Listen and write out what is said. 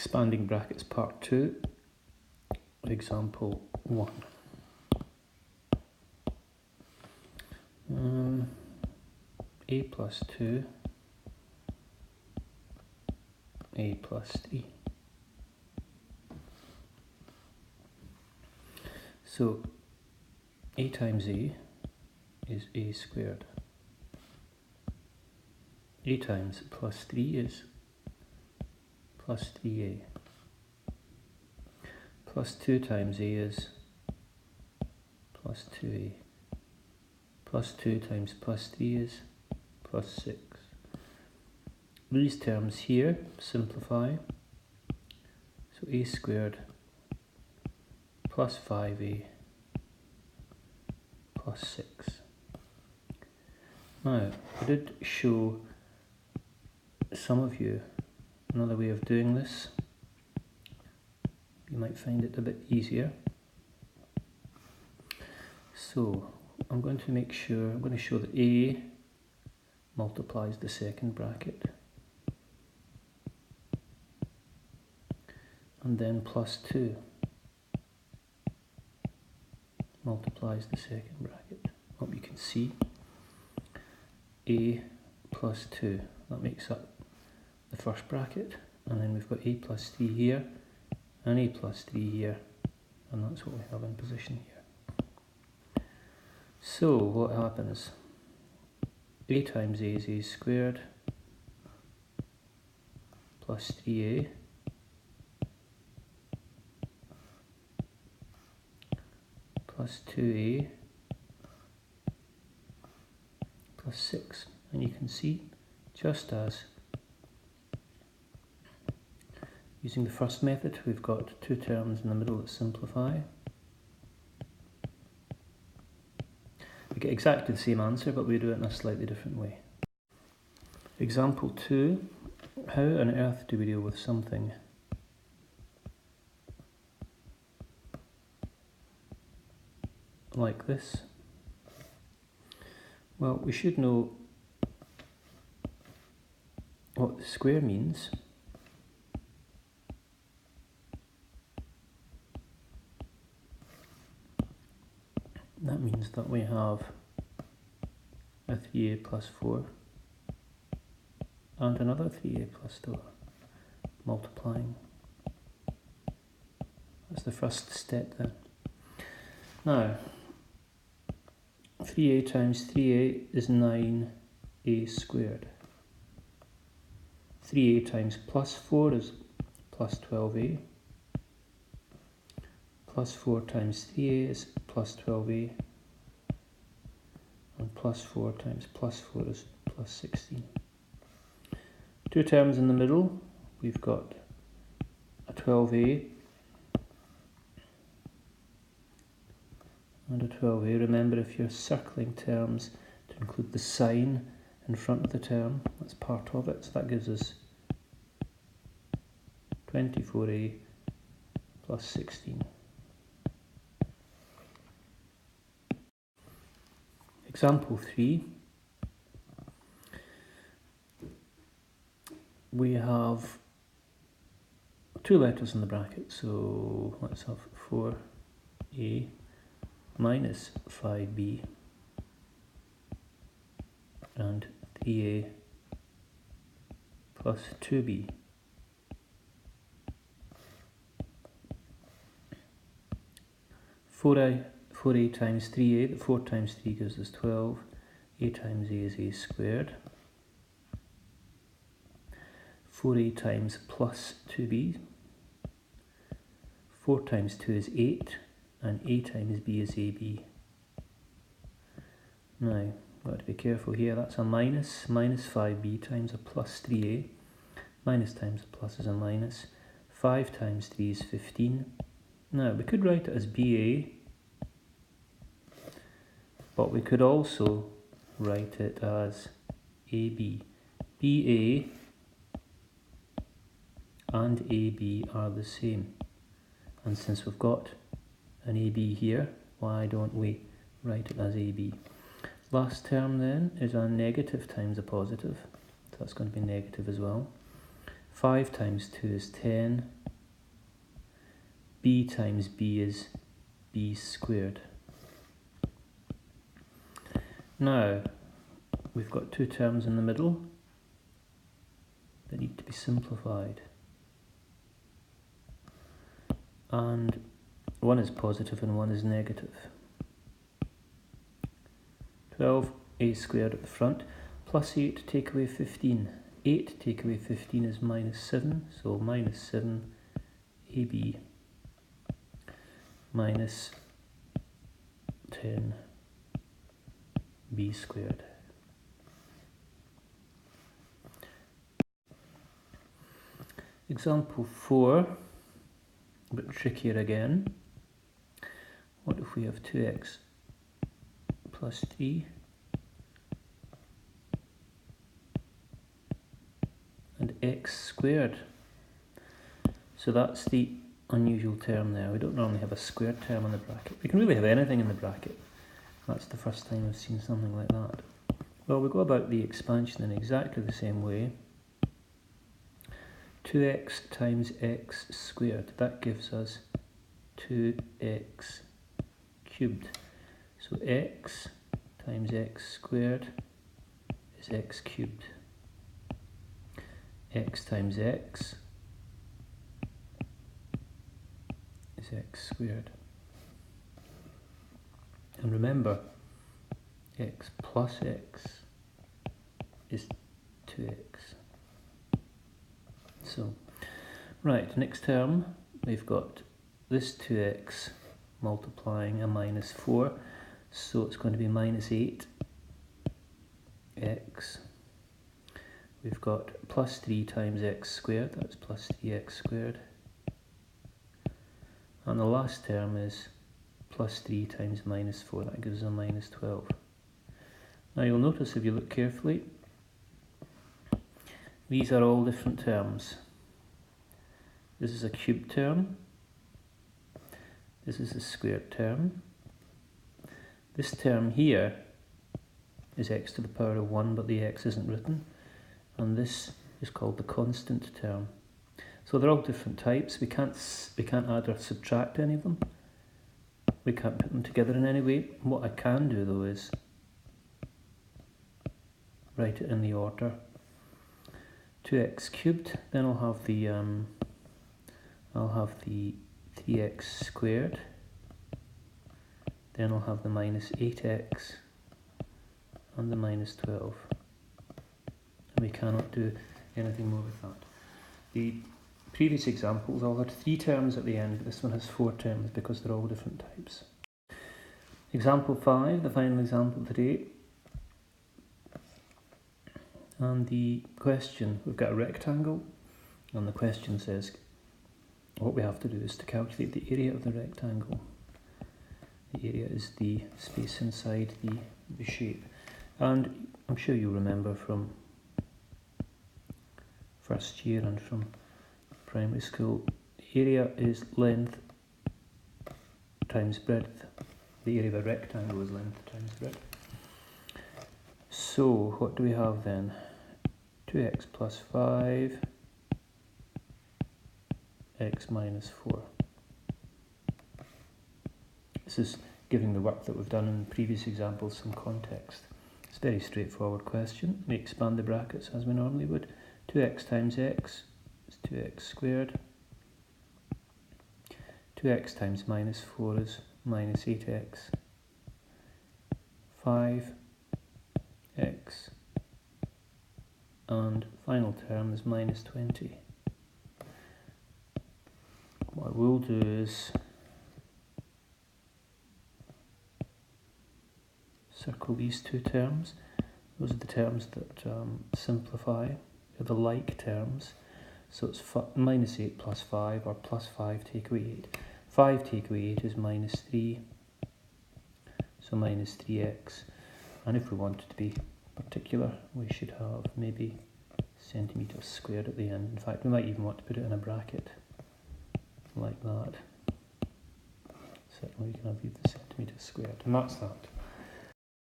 Expanding brackets part 2, example 1. A plus 2, A plus 3. So A times A is A squared. A times plus 3 is plus 3A. Plus 2 times A is plus 2A. Plus 2 times plus 3 is plus 6. These terms here simplify. So A squared plus 5A plus 6. Now, I did show some of you another way of doing this. You might find it a bit easier. So I'm going to show that A multiplies the second bracket, and then plus 2 multiplies the second bracket. Hope you can see. A plus 2, that makes up the first bracket, and then we've got A plus 3 here and A plus 3 here, and that's what we have in position here. So what happens? A times A is A squared plus 3A plus 2A plus 6. And you can see, just as using the first method, we've got two terms in the middle that simplify. We get exactly the same answer, but we do it in a slightly different way. Example 2. How on earth do we deal with something like this? Well, we should know what the square means. That means that we have a 3A plus 4 and another 3A plus 4 multiplying. That's the first step then. Now, 3A times 3A is 9A squared. 3A times plus 4 is plus 12A. Plus 4 times 3A is plus 12A. And plus 4 times plus 4 is plus 16. Two terms in the middle, we've got a 12A and a 12A. Remember, if you're circling terms, to include the sign in front of the term, that's part of it. So that gives us 24A plus 16. Example 3. We have two letters in the bracket, so let's have 4A minus 5B and 3A plus 2B. 4A times 3A, 4 times 3 gives us 12. A times A is A squared. 4A times plus 2B. 4 times 2 is 8, and A times B is AB. Now, got to be careful here, that's a minus 5B times a plus 3A. Minus times a plus is a minus. 5 times 3 is 15. Now, we could write it as BA, but we could also write it as AB. BA and AB are the same. And since we've got an AB here, why don't we write it as AB? Last term then is a negative times a positive, so that's going to be negative as well. 5 times 2 is 10. B times b is b squared. Now, we've got two terms in the middle that need to be simplified. And one is positive and one is negative. 12a squared at the front, plus 8 take away 15. 8 take away 15 is minus 7, so minus 7ab minus 10b squared. Example 4, a bit trickier again. What if we have 2x plus 3 and x squared? So that's the unusual term there. We don't normally have a squared term in the bracket. We can really have anything in the bracket. That's the first time I've seen something like that. Well, we go about the expansion in exactly the same way. 2x times x squared, that gives us 2x cubed. So x times x squared is x cubed. X times x is x squared. And remember, x plus x is 2x. So, right, next term, we've got this 2x multiplying a minus 4, so it's going to be minus 8x. We've got plus 3 times x squared, that's plus 3x squared. And the last term is plus 3 times minus 4, that gives us a minus 12. Now you'll notice if you look carefully, these are all different terms. This is a cubed term. This is a squared term. This term here is x to the power of 1, but the x isn't written. And this is called the constant term. So they're all different types. We can't add or subtract any of them. We can't put them together in any way. What I can do though is write it in the order. 2x cubed, then I'll have the 3x squared, then I'll have the minus 8x and the minus 12. And we cannot do anything more with that. The previous examples all had 3 terms at the end, this one has 4 terms because they're all different types. Example 5, the final example today. And the question, we've got a rectangle, and the question says what we have to do is to calculate the area of the rectangle. The area is the space inside the shape. And I'm sure you remember from first year and from primary school, the area is length times breadth. The area of a rectangle is length times breadth. So what do we have then? 2x plus 5, x minus 4. This is giving the work that we've done in previous examples some context. It's a very straightforward question. We expand the brackets as we normally would. 2x times x is 2x squared. 2x times minus 4 is minus 8x. 5x and final term is minus 20. What I will do is circle these 2 terms. Those are the terms that simplify. They're the like terms. So it's minus 8 plus 5, or plus 5 take away 8. 5 take away 8 is minus 3. So minus 3x. And if we wanted to be particular, we should have maybe centimetres squared at the end. In fact, we might even want to put it in a bracket like that. Certainly we can have the centimetres squared, and that's that.